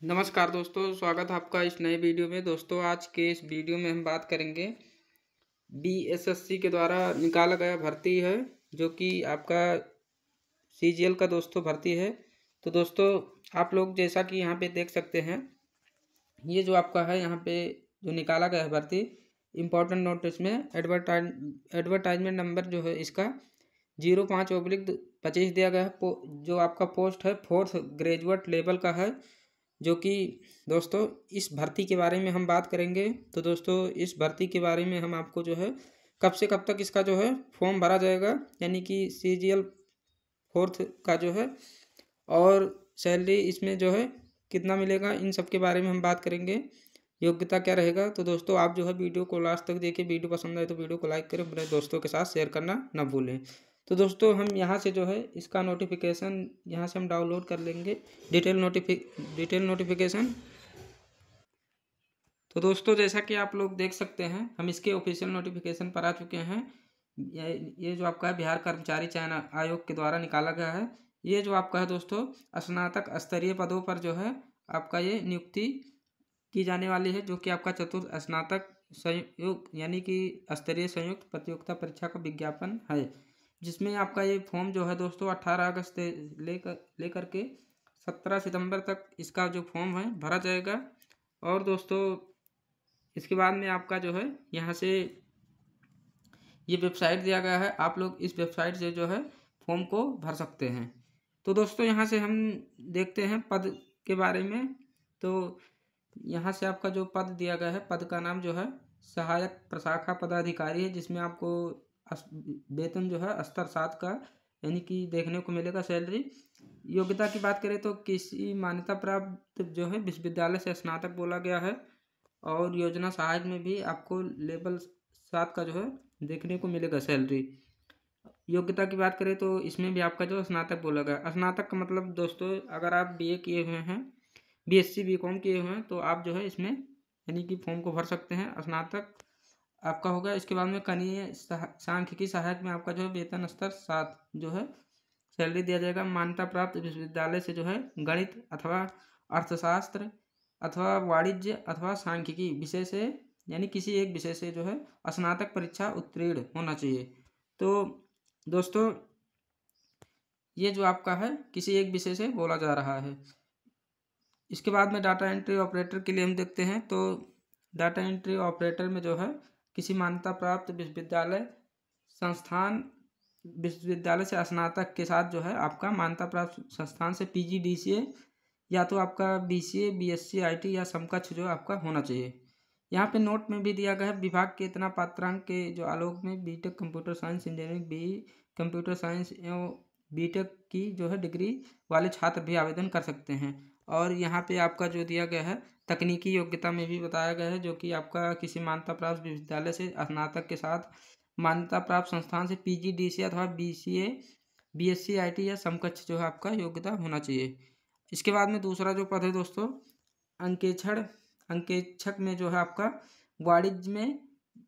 नमस्कार दोस्तों, स्वागत है आपका इस नए वीडियो में। दोस्तों, आज के इस वीडियो में हम बात करेंगे बीएसएससी के द्वारा निकाला गया भर्ती है, जो कि आपका सीजीएल का दोस्तों भर्ती है। तो दोस्तों, आप लोग जैसा कि यहाँ पे देख सकते हैं, ये जो आपका है यहाँ पे जो निकाला गया है भर्ती, इम्पोर्टेंट नोटिस में एडवर्टाइजमेंट नंबर जो है इसका 05/25 दिया गया है। जो आपका पोस्ट है 4th ग्रेजुएट लेवल का है, जो कि दोस्तों इस भर्ती के बारे में हम बात करेंगे। तो दोस्तों, इस भर्ती के बारे में हम आपको जो है कब से कब तक इसका जो है फॉर्म भरा जाएगा, यानी कि सीजीएल 4th का जो है, और सैलरी इसमें जो है कितना मिलेगा, इन सब के बारे में हम बात करेंगे। योग्यता क्या रहेगा। तो दोस्तों, आप जो है वीडियो को लास्ट तक देखिए। वीडियो पसंद आए तो वीडियो को लाइक करें, अपने दोस्तों के साथ शेयर करना ना भूलें। तो दोस्तों, हम यहाँ से जो है इसका नोटिफिकेशन यहाँ से हम डाउनलोड कर लेंगे, डिटेल नोटिफिकेशन। तो दोस्तों, जैसा कि आप लोग देख सकते हैं, हम इसके ऑफिशियल नोटिफिकेशन पर आ चुके हैं। ये जो आपका है बिहार कर्मचारी चयन आयोग के द्वारा निकाला गया है। ये जो आपका है दोस्तों स्नातक स्तरीय पदों पर जो है आपका ये नियुक्ति की जाने वाली है, जो कि आपका चतुर्थ स्नातक संयुक्त यानी कि स्तरीय संयुक्त प्रतियोगिता परीक्षा का विज्ञापन है, जिसमें आपका ये फॉर्म जो है दोस्तों 18 अगस्त से लेकर के 17 सितंबर तक इसका जो फॉर्म है भरा जाएगा। और दोस्तों, इसके बाद में आपका जो है यहाँ से ये वेबसाइट दिया गया है, आप लोग इस वेबसाइट से जो है फॉर्म को भर सकते हैं। तो दोस्तों, यहाँ से हम देखते हैं पद के बारे में। तो यहाँ से आपका जो पद दिया गया है, पद का नाम जो है सहायक प्रशाखा पदाधिकारी है, जिसमें आपको वेतन जो है स्तर 7 का यानी कि देखने को मिलेगा सैलरी। योग्यता की बात करें तो किसी मान्यता प्राप्त जो है विश्वविद्यालय से स्नातक बोला गया है, और योजना सहायक में भी आपको लेवल 7 का जो है देखने को मिलेगा सैलरी। योग्यता की बात करें तो इसमें भी आपका जो स्नातक बोला गया। स्नातक का मतलब दोस्तों, अगर आप बीए किए हुए हैं, बीएससी बीकॉम किए हुए हैं, तो आप जो है इसमें यानी कि फॉर्म को भर सकते हैं। स्नातक आपका होगा। इसके बाद में कनीय सांख्यिकी सहायक में आपका जो है वेतन स्तर 7 जो है सैलरी दिया जाएगा। मान्यता प्राप्त विश्वविद्यालय से जो है गणित अथवा अर्थशास्त्र अथवा वाणिज्य अथवा सांख्यिकी विषय से यानी किसी एक विषय से जो है स्नातक परीक्षा उत्तीर्ण होना चाहिए। तो दोस्तों, ये जो आपका है किसी एक विषय से बोला जा रहा है। इसके बाद में डाटा एंट्री ऑपरेटर के लिए हम देखते हैं। तो डाटा एंट्री ऑपरेटर में जो है किसी मान्यता प्राप्त विश्वविद्यालय से स्नातक के साथ जो है आपका मान्यता प्राप्त संस्थान से पीजीडीसीए या तो आपका बीसीए बीएससी आईटी या समकक्ष जो आपका होना चाहिए। यहाँ पे नोट में भी दिया गया है विभाग के इतना पात्रांक के जो आलोक में B Tech computer science engineering BE computer science एवं बीटेक की जो है डिग्री वाले छात्र भी आवेदन कर सकते हैं। और यहाँ पे आपका जो दिया गया है तकनीकी योग्यता में भी बताया गया है, जो कि आपका किसी मान्यता प्राप्त विश्वविद्यालय से स्नातक के साथ मान्यता प्राप्त संस्थान से पीजीडीसीए अथवा बीसीए बीएससी आईटी या समकक्ष जो है आपका योग्यता होना चाहिए। इसके बाद में दूसरा जो पद है दोस्तों अंकेक्षक में जो है आपका वाणिज्य में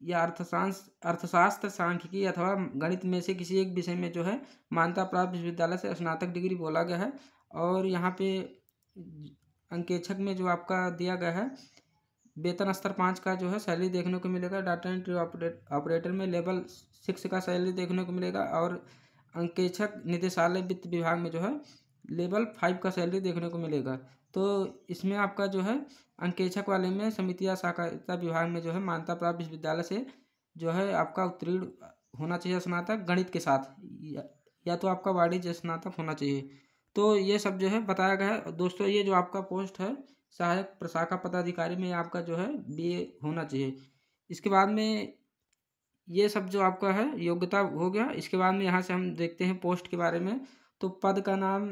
या अर्थशास्त्र सांख्यिकी अथवा गणित में से किसी एक विषय में जो है मान्यता प्राप्त विश्वविद्यालय से स्नातक डिग्री बोला गया है। और यहाँ पे अंकेक्षक में जो आपका दिया गया है वेतन स्तर 5 का जो है सैलरी देखने को मिलेगा। डाटा एंट्री ऑपरेटर में लेवल 6 का सैलरी देखने को मिलेगा, और अंकेक्षक निदेशालय वित्त विभाग में जो है लेवल 5 का सैलरी देखने को मिलेगा। तो इसमें आपका जो है अंकेक्षक वाले में समिति या सहकारिता विभाग में जो है मान्यता प्राप्त विश्वविद्यालय से जो है आपका उत्तीर्ण होना चाहिए स्नातक गणित के साथ, या तो आपका वाणिज्य स्नातक होना चाहिए। तो ये सब जो है बताया गया है दोस्तों। ये जो आपका पोस्ट है सहायक प्रशाखा पदाधिकारी में आपका जो है बीए होना चाहिए। इसके बाद में ये सब जो आपका है योग्यता हो गया। इसके बाद में यहाँ से हम देखते हैं पोस्ट के बारे में। तो पद का नाम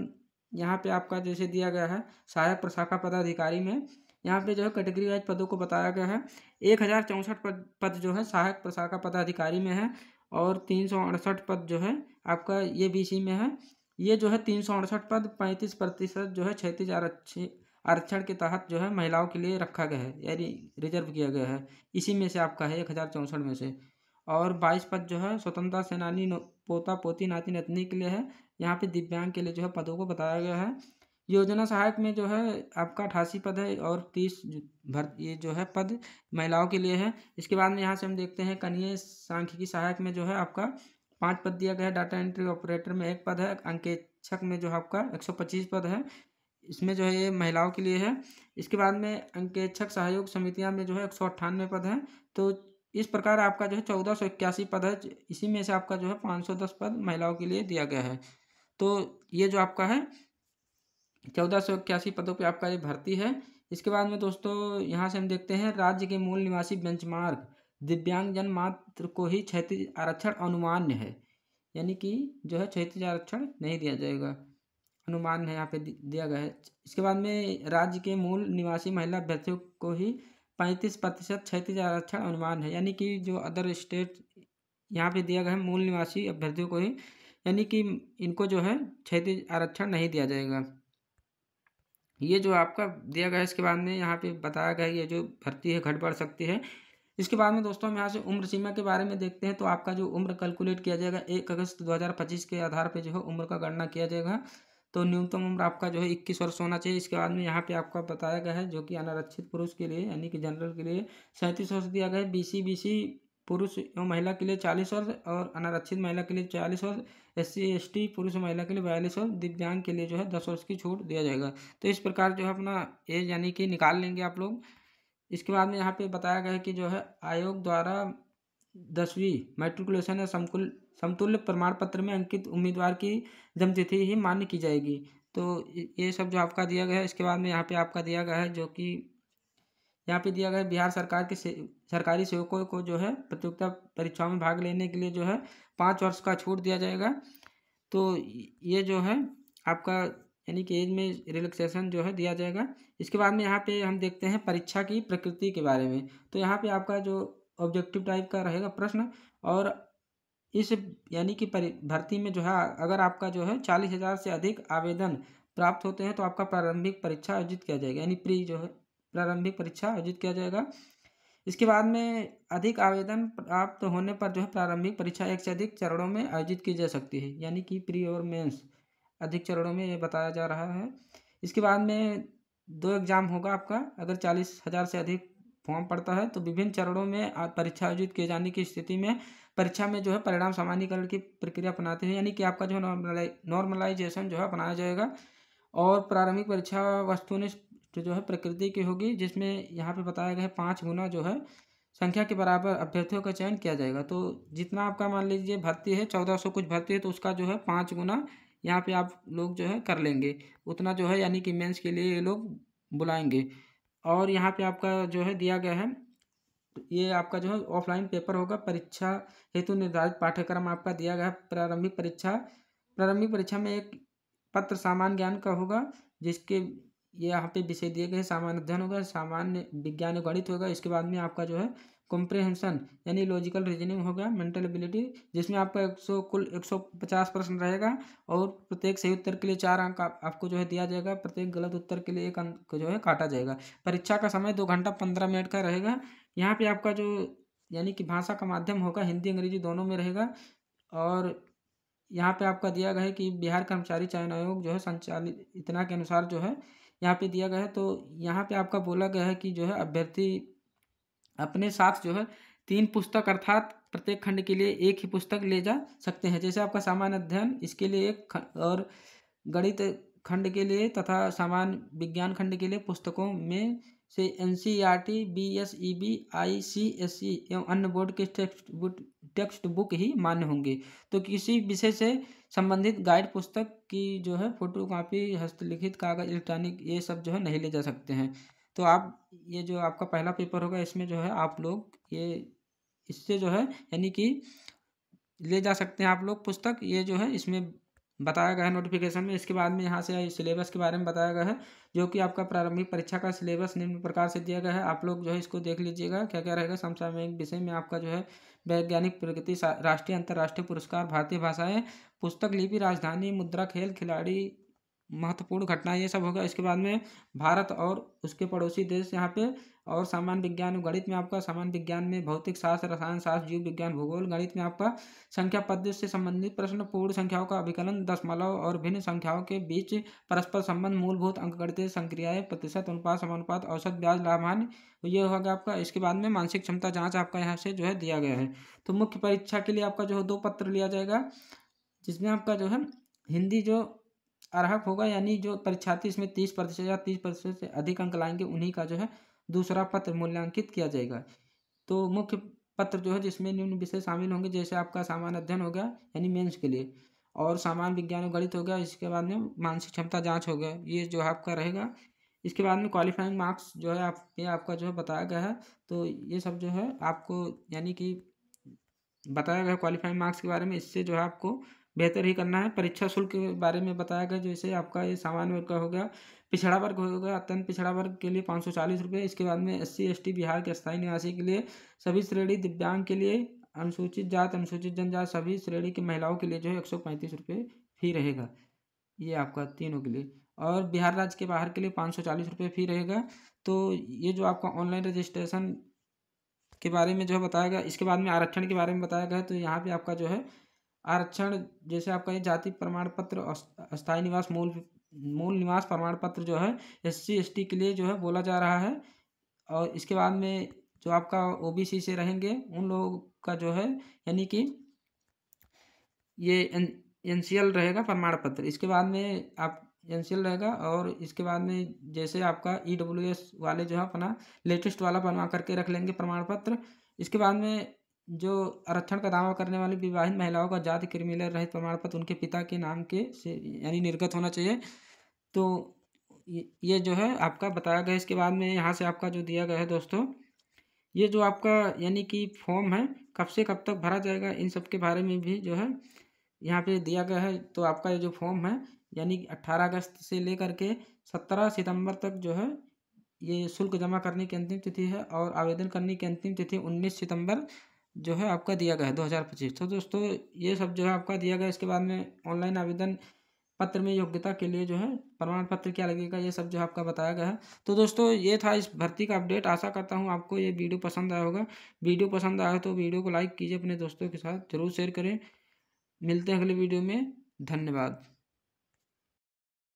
यहाँ पे आपका जैसे दिया गया है सहायक प्रशाखा पदाधिकारी में, यहाँ पे जो है कैटेगरी वाइज पदों को बताया गया है। 1064 पद जो है सहायक प्रशाखा पदाधिकारी में है, और 368 पद जो है आपका ये बीसी में है। ये जो है 368 पद 35% जो है क्षैतिज आरक्षण के तहत जो है महिलाओं के लिए रखा गया है, यानी रिजर्व किया गया है। इसी में से आपका है 1064 में से। और 22 पद जो है स्वतंत्रता सेनानी पोता पोती नाती नतनी के लिए है। यहाँ पे दिव्यांग के लिए जो है पदों को बताया गया है। योजना सहायक में जो है आपका 88 पद है और 30 ये जो है पद महिलाओं के लिए है। इसके बाद में यहाँ से हम देखते हैं कनीय सांख्यिकी सहायक में जो है आपका 5 पद दिया गया है। डाटा एंट्री ऑपरेटर में 1 पद है। अंकेक्षक में जो है आपका 125 पद है, इसमें जो है ये महिलाओं के लिए है। इसके बाद में अंकेक्षक सहयोग समितियां में जो है 198 पद हैं। तो इस प्रकार आपका जो है 1481 पद है, इसी में से आपका जो है 510 पद महिलाओं के लिए दिया गया है। तो ये जो आपका है 1481 पदों पे आपका ये भर्ती है। इसके बाद में दोस्तों यहाँ से हम देखते हैं राज्य के मूल निवासी बेंचमार्क दिव्यांग जन मात्र को ही क्षैतिज आरक्षण अनुमान्य है, यानी कि जो है क्षैतिज आरक्षण नहीं दिया जाएगा, अनुमान है यहाँ पे दिया गया है। इसके बाद में राज्य के मूल निवासी महिला अभ्यर्थियों को ही 35% क्षैतिज आरक्षण अनुमान है, यानी कि जो अदर स्टेट यहाँ पे दिया गया है मूल निवासी अभ्यर्थियों को ही, यानी कि इनको जो है क्षैतिज आरक्षण नहीं दिया जाएगा। ये जो आपका दिया गया है। इसके बाद में यहाँ पे बताया गया है ये जो भर्ती है घट बढ़ सकती है। इसके बाद में दोस्तों हम यहाँ से उम्र सीमा के बारे में देखते हैं। तो आपका जो उम्र कैलकुलेट किया जाएगा 1 अगस्त 2025 के आधार पे जो है उम्र का गणना किया जाएगा। तो न्यूनतम उम्र आपका जो है 21 वर्ष होना चाहिए। इसके बाद में यहाँ पे आपका बताया गया है जो कि अनारक्षित पुरुष के लिए यानी कि जनरल के लिए 37 वर्ष दिया गया है। BC पुरुष एवं महिला के लिए 40 वर्ष और अनारक्षित महिला के लिए 40 वर्ष, SC ST पुरुष महिला के लिए 42 वर्ष, दिव्यांग के लिए जो है 10 वर्ष की छूट दिया जाएगा। तो इस प्रकार जो है अपना एज यानी कि निकाल लेंगे आप लोग। इसके बाद में यहाँ पे बताया गया है कि जो है आयोग द्वारा 10वीं मैट्रिकुलेशन या समतुल्य प्रमाण पत्र में अंकित उम्मीदवार की जन्मतिथि ही मान्य की जाएगी। तो ये सब जो आपका दिया गया है। इसके बाद में यहाँ पे आपका दिया गया है जो कि यहाँ पे दिया गया है बिहार सरकार के सरकारी सेवकों को जो है प्रतियोगिता परीक्षाओं में भाग लेने के लिए जो है 5 वर्ष का छूट दिया जाएगा। तो ये जो है आपका यानी कि एज में रिलैक्सेशन जो है दिया जाएगा। इसके बाद में यहाँ पे हम देखते हैं परीक्षा की प्रकृति के बारे में। तो यहाँ पे आपका जो ऑब्जेक्टिव टाइप का रहेगा प्रश्न, और इस यानी कि भर्ती में जो है अगर आपका जो है 40,000 से अधिक आवेदन प्राप्त होते हैं तो आपका प्रारंभिक परीक्षा आयोजित किया जाएगा, यानी प्री जो है प्रारंभिक परीक्षा आयोजित किया जाएगा। इसके बाद में अधिक आवेदन प्राप्त होने पर जो है प्रारंभिक परीक्षा 1 से अधिक चरणों में आयोजित की जा सकती है, यानी कि प्री और मेंस अधिक चरणों में ये बताया जा रहा है। इसके बाद में 2 एग्ज़ाम होगा आपका। अगर 40,000 से अधिक फॉर्म पड़ता है तो विभिन्न चरणों में परीक्षा आयोजित किए जाने की स्थिति में परीक्षा में जो है परिणाम सामान्यीकरण की प्रक्रिया अपनाते हैं, यानी कि आपका जो नॉर्मलाइजेशन जो है अपनाया जाएगा। और प्रारंभिक परीक्षा वस्तुनिष्ठ जो है प्रकृति की होगी, जिसमें यहाँ पे बताया गया है 5 गुना जो है संख्या के बराबर अभ्यर्थियों का चयन किया जाएगा। तो जितना आपका मान लीजिए भर्ती है 1400 कुछ भर्ती है तो उसका जो है 5 गुना यहाँ पे आप लोग जो है कर लेंगे, उतना जो है यानी कि मेंस के लिए ये लोग बुलाएंगे। और यहाँ पे आपका जो है दिया गया है ये आपका जो है ऑफलाइन पेपर होगा। परीक्षा हेतु निर्धारित पाठ्यक्रम आपका दिया गया है। प्रारंभिक परीक्षा में एक पत्र सामान्य ज्ञान का होगा, जिसके ये यहाँ पे विषय दिए गए सामान्य अध्ययन होगा, सामान्य विज्ञान गणित होगा। इसके बाद में आपका जो है कॉम्प्रिहेंशन यानी लॉजिकल रीजनिंग होगा, मेंटल एबिलिटी, जिसमें आपका कुल 150 प्रश्न रहेगा और प्रत्येक सही उत्तर के लिए 4 अंक आपको जो है दिया जाएगा। प्रत्येक गलत उत्तर के लिए 1 अंक जो है काटा जाएगा। परीक्षा का समय 2 घंटा 15 मिनट का रहेगा। यहाँ पे आपका जो यानी कि भाषा का माध्यम होगा हिंदी अंग्रेजी दोनों में रहेगा। और यहाँ पे आपका दिया गया है कि बिहार कर्मचारी चयन आयोग जो है संचालित इतना के अनुसार जो है यहाँ पे दिया गया है। तो यहाँ पे आपका बोला गया है कि जो है अभ्यर्थी अपने साथ जो है 3 पुस्तक अर्थात प्रत्येक खंड के लिए 1 ही पुस्तक ले जा सकते हैं। जैसे आपका सामान्य अध्ययन इसके लिए 1 और गणित खंड के लिए तथा सामान्य विज्ञान खंड के लिए पुस्तकों में से NCERT BSEB ICSE एवं अन्य बोर्ड के टेक्स्ट बुक ही मान्य होंगे। तो किसी विषय से संबंधित गाइड पुस्तक की जो है फोटो कॉपी हस्तलिखित कागज इलेक्ट्रॉनिक ये सब जो है नहीं ले जा सकते हैं। तो आप ये जो आपका पहला पेपर होगा इसमें जो है आप लोग ये इससे जो है यानी कि ले जा सकते हैं आप लोग पुस्तक, ये जो है इसमें बताया गया है नोटिफिकेशन में। इसके बाद में यहाँ से सिलेबस के बारे में बताया गया है, जो कि आपका प्रारंभिक परीक्षा का सिलेबस निम्न प्रकार से दिया गया है। आप लोग जो है इसको देख लीजिएगा क्या क्या रहेगा। समसामयिक विषय में आपका जो है वैज्ञानिक प्रगति, राष्ट्रीय अंतर्राष्ट्रीय पुरस्कार, भारतीय भाषाएं, पुस्तक लिपि, राजधानी, मुद्रा, खेल खिलाड़ी महत्वपूर्ण घटना ये सब होगा। इसके बाद में भारत और उसके पड़ोसी देश यहाँ पे, और सामान्य विज्ञान गणित में आपका, सामान्य विज्ञान में भौतिक शास्त्र, रसायन शास्त्र, जीव विज्ञान, भूगोल, गणित में आपका संख्या पद्धति से संबंधित प्रश्न, पूर्ण संख्याओं का अभिकलन, दशमलव और भिन्न संख्याओं के बीच परस्पर संबंध, मूलभूत अंकगणितीय संक्रियाएं, प्रतिशत, अनुपात, समानुपात, औसत, ब्याज, लाभांश, ये होगा आपका। इसके बाद में मानसिक क्षमता जांच आपका यहाँ से जो है दिया गया है। तो मुख्य परीक्षा के लिए आपका जो है 2 पत्र लिया जाएगा, जिसमें आपका जो है हिंदी जो अर्हक होगा, यानी जो परीक्षार्थी इसमें 30% या 30% से अधिक अंक लाएंगे, उन्हीं का जो है दूसरा पत्र मूल्यांकित किया जाएगा। तो मुख्य पत्र जो है जिसमें निम्न विषय शामिल होंगे, जैसे आपका सामान्य अध्ययन हो गया यानी मेंस के लिए, और सामान्य विज्ञान और गणित हो गया। इसके बाद में मानसिक क्षमता जांच हो गया, ये जो है आपका रहेगा। इसके बाद में क्वालिफाइंग मार्क्स जो है आपका जो है बताया गया है। तो ये सब जो है आपको यानी कि बताया गया क्वालिफाइंग मार्क्स के बारे में, इससे जो है आपको बेहतर ही करना है। परीक्षा शुल्क के बारे में बताया गया, जैसे आपका ये सामान्य वर्ग का हो गया, पिछड़ा वर्ग हो गया, अत्यंत पिछड़ा वर्ग के लिए 540 रुपये। इसके बाद में SC ST बिहार के स्थायी निवासी के लिए, सभी श्रेणी दिव्यांग के लिए, अनुसूचित जाति, अनुसूचित जनजाति, सभी श्रेणी की महिलाओं के लिए जो है 135 रुपये फी रहेगा, ये आपका तीनों के लिए। और बिहार राज्य के बाहर के लिए 540 रुपये फी रहेगा। तो ये जो आपका ऑनलाइन रजिस्ट्रेशन के बारे में जो है बताया गया। इसके बाद में आरक्षण के बारे में बताया गया है। तो यहाँ पे आपका जो है आरक्षण, जैसे आपका ये जाति प्रमाण पत्र, अस्थायी निवास, मूल निवास प्रमाण पत्र जो है SC ST के लिए जो है बोला जा रहा है। और इसके बाद में जो आपका OBC से रहेंगे उन लोगों का जो है यानी कि ये NCL रहेगा प्रमाण पत्र। इसके बाद में आप NCL रहेगा, और इसके बाद में जैसे आपका EWS वाले जो है अपना लेटेस्ट वाला बनवा करके रख लेंगे प्रमाण पत्र। इसके बाद में जो आरक्षण का दावा करने वाली विवाहित महिलाओं का जाति क्रिमिनल रहित प्रमाण पत्र उनके पिता के नाम के से यानी निर्गत होना चाहिए। तो ये जो है आपका बताया गया। इसके बाद में यहाँ से आपका जो दिया गया है दोस्तों, ये जो आपका यानी कि फॉर्म है कब से कब तक भरा जाएगा, इन सब के बारे में भी जो है यहाँ पे दिया गया है। तो आपका ये जो फॉर्म है यानी 18 अगस्त से लेकर के 17 सितंबर तक जो है ये शुल्क जमा करने की अंतिम तिथि है, और आवेदन करने की अंतिम तिथि 19 सितंबर जो है आपका दिया गया है 2025। तो दोस्तों ये सब जो है आपका दिया गया। इसके बाद में ऑनलाइन आवेदन पत्र में योग्यता के लिए जो है प्रमाण पत्र क्या लगेगा, ये सब जो है आपका बताया गया है। तो दोस्तों ये था इस भर्ती का अपडेट। आशा करता हूँ आपको ये वीडियो पसंद आया होगा। वीडियो पसंद आया तो वीडियो को लाइक कीजिए, अपने दोस्तों के साथ जरूर शेयर करें। मिलते हैं अगले वीडियो में, धन्यवाद।